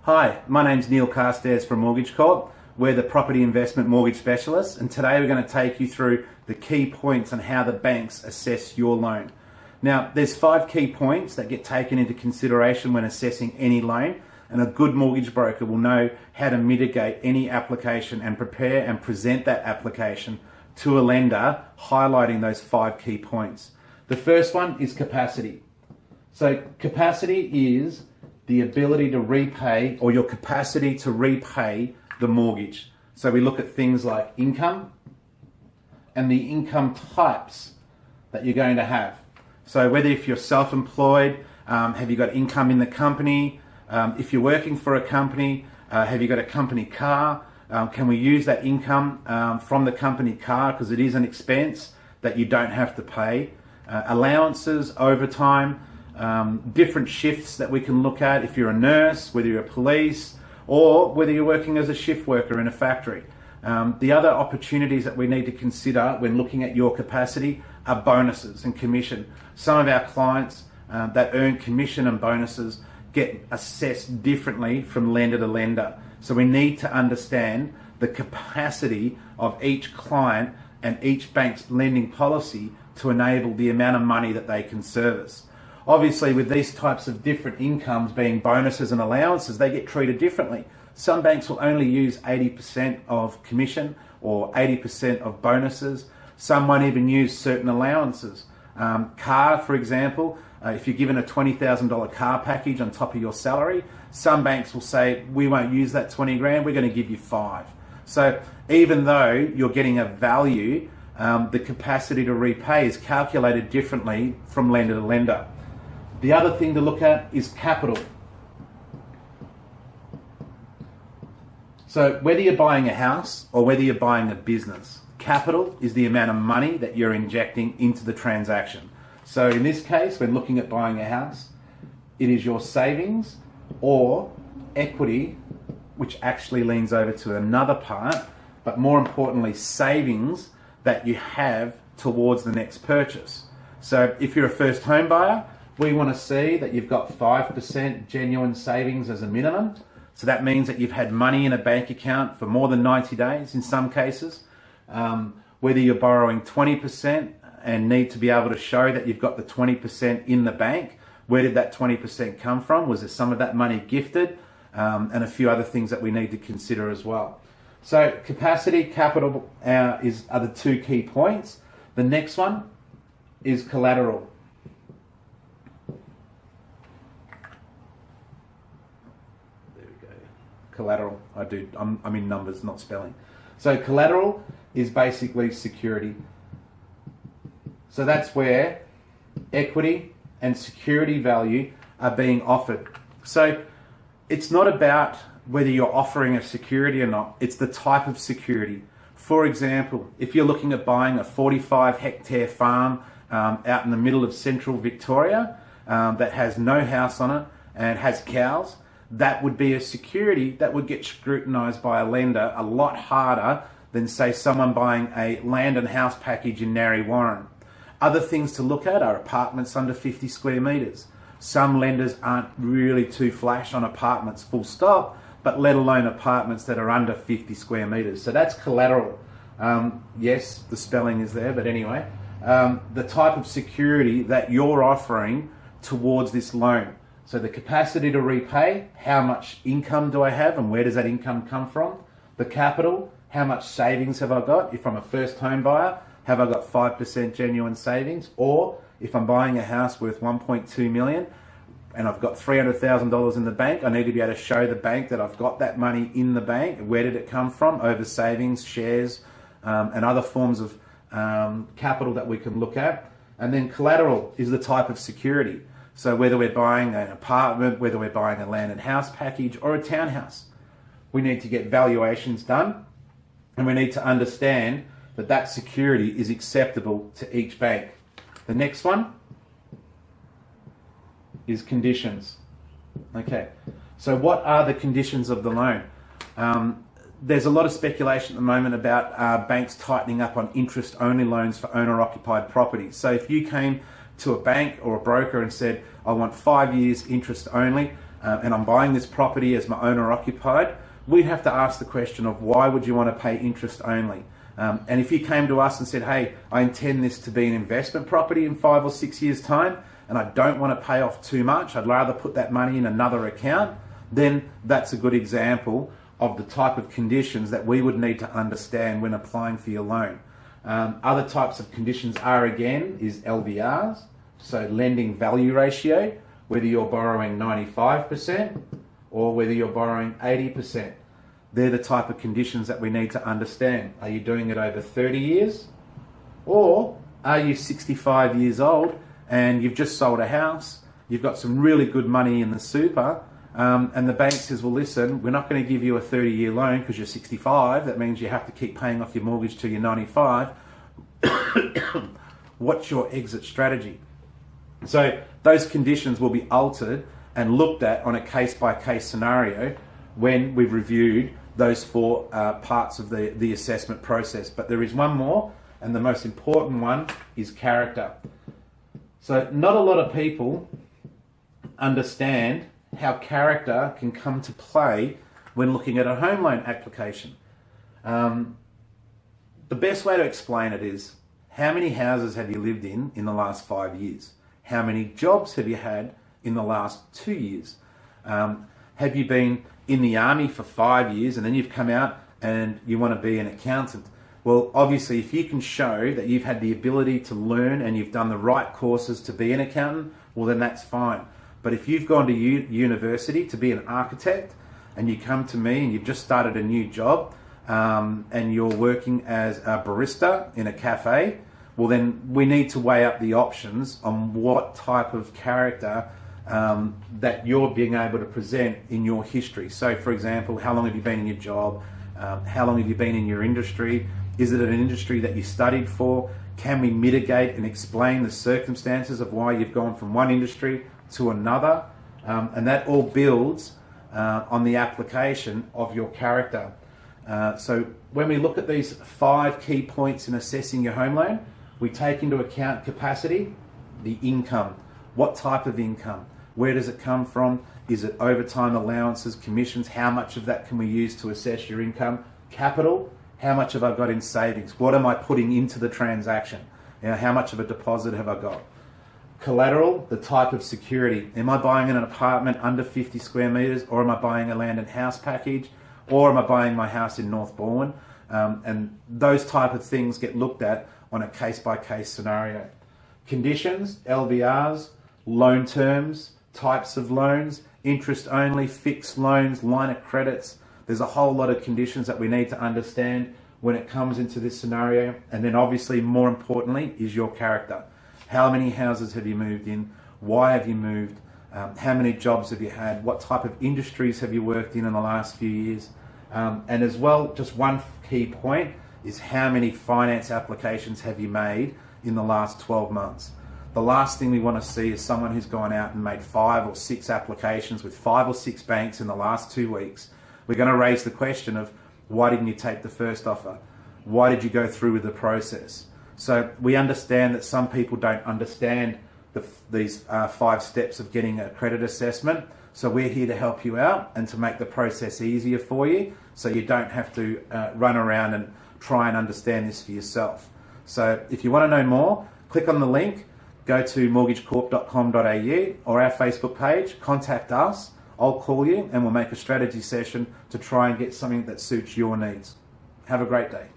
Hi, my name's Neil Carstairs from Mortgage Corp. We're the property investment mortgage specialists, and today we're going to take you through the key points on how the banks assess your loan. Now, there's 5 key points that get taken into consideration when assessing any loan, and a good mortgage broker will know how to mitigate any application and prepare and present that application to a lender, highlighting those 5 key points. The first one is capacity. So capacity is the ability to repay, or your capacity to repay the mortgage. So we look at things like income and the income types that you're going to have. So whether if you're self-employed, have you got income in the company? If you're working for a company, have you got a company car? Can we use that income from the company car, because it is an expense that you don't have to pay? Allowances, overtime, different shifts that we can look at if you're a nurse, whether you're a police, or whether you're working as a shift worker in a factory. The other opportunities that we need to consider when looking at your capacity are bonuses and commission. Some of our clients that earn commission and bonuses get assessed differently from lender to lender. So we need to understand the capacity of each client and each bank's lending policy to enable the amount of money that they can service. Obviously, with these types of different incomes being bonuses and allowances, they get treated differently. Some banks will only use 80% of commission or 80% of bonuses. Some won't even use certain allowances. Car, for example, if you're given a $20,000 car package on top of your salary, some banks will say, we won't use that 20 grand, we're going to give you 5. So even though you're getting a value, the capacity to repay is calculated differently from lender to lender. The other thing to look at is capital. So whether you're buying a house or whether you're buying a business, capital is the amount of money that you're injecting into the transaction. So in this case, when looking at buying a house, it is your savings or equity, which actually leans over to another part, but more importantly, savings that you have towards the next purchase. So if you're a first home buyer, we want to see that you've got 5% genuine savings as a minimum. So that means that you've had money in a bank account for more than 90 days in some cases. Whether you're borrowing 20% and need to be able to show that you've got the 20% in the bank, where did that 20% come from? Was there some of that money gifted? And a few other things that we need to consider as well. So capacity, capital are the 2 key points. The next one is collateral. Collateral, I'm in numbers, not spelling. So collateral is basically security. So that's where equity and security value are being offered. So it's not about whether you're offering a security or not, it's the type of security. For example, if you're looking at buying a 45-hectare farm out in the middle of central Victoria that has no house on it and has cows, that would be a security that would get scrutinised by a lender a lot harder than, say, someone buying a land and house package in Narre Warren. Other things to look at are apartments under 50 square metres. Some lenders aren't really too flash on apartments full stop, but let alone apartments that are under 50 square metres. So that's collateral. Yes, the spelling is there, but anyway, the type of security that you're offering towards this loan. So the capacity to repay, how much income do I have and where does that income come from? The capital, how much savings have I got? If I'm a first home buyer, have I got 5% genuine savings? Or if I'm buying a house worth 1.2 million and I've got $300,000 in the bank, I need to be able to show the bank that I've got that money in the bank. Where did it come from? Over savings, shares, and other forms of capital that we can look at. And then collateral is the type of security. So whether we're buying an apartment, whether we're buying a land and house package or a townhouse, we need to get valuations done, and we need to understand that that security is acceptable to each bank. The next one is conditions. Okay, so what are the conditions of the loan? There's a lot of speculation at the moment about banks tightening up on interest-only loans for owner-occupied properties. So if you came to a bank or a broker and said, I want 5 years interest only, and I'm buying this property as my owner occupied, we'd have to ask the question of why would you want to pay interest only? And if you came to us and said, hey, I intend this to be an investment property in 5 or 6 years' time, and I don't want to pay off too much, I'd rather put that money in another account, then that's a good example of the type of conditions that we would need to understand when applying for your loan. Other types of conditions are, again, is LVRs, so lending value ratio, whether you're borrowing 95% or whether you're borrowing 80%. They're the type of conditions that we need to understand. Are you doing it over 30 years? Or are you 65 years old and you've just sold a house, you've got some really good money in the super, and the bank says, well, listen, we're not going to give you a 30-year loan because you're 65. That means you have to keep paying off your mortgage till you're 95. What's your exit strategy? So those conditions will be altered and looked at on a case-by-case scenario when we've reviewed those 4 parts of the assessment process. But there is one more, and the most important one is character. So not a lot of people understand how character can come to play when looking at a home loan application. The best way to explain it is, how many houses have you lived in the last 5 years? How many jobs have you had in the last 2 years? Have you been in the army for 5 years and then you've come out and you want to be an accountant? Well, obviously, if you can show that you've had the ability to learn and you've done the right courses to be an accountant, well, then that's fine. But if you've gone to university to be an architect and you come to me and you've just started a new job and you're working as a barista in a cafe, well, then we need to weigh up the options on what type of character that you're being able to present in your history. So, for example, how long have you been in your job? How long have you been in your industry? Is it an industry that you studied for? Can we mitigate and explain the circumstances of why you've gone from one industry to another? And that all builds on the application of your character. So when we look at these 5 key points in assessing your home loan, we take into account capacity, the income. What type of income? Where does it come from? Is it overtime allowances, commissions? How much of that can we use to assess your income? Capital, how much have I got in savings? What am I putting into the transaction? How much of a deposit have I got? Collateral, the type of security. Am I buying an apartment under 50 square metres, or am I buying a land and house package, or am I buying my house in North Bourne? And those type of things get looked at on a case-by-case scenario. Conditions, LVRs, loan terms, types of loans, interest only, fixed loans, line of credits. There's a whole lot of conditions that we need to understand when it comes into this scenario. And then obviously, more importantly, is your character. How many houses have you moved in? Why have you moved? How many jobs have you had? What type of industries have you worked in the last few years? And as well, just one key point is how many finance applications have you made in the last 12 months? The last thing we want to see is someone who's gone out and made 5 or 6 applications with 5 or 6 banks in the last 2 weeks. We're going to raise the question of, why didn't you take the first offer? Why did you go through with the process? So we understand that some people don't understand these 5 steps of getting a credit assessment. So we're here to help you out and to make the process easier for you, so you don't have to run around and try and understand this for yourself. So if you want to know more, click on the link, go to mortgagecorp.com.au or our Facebook page, contact us, I'll call you and we'll make a strategy session to try and get something that suits your needs. Have a great day.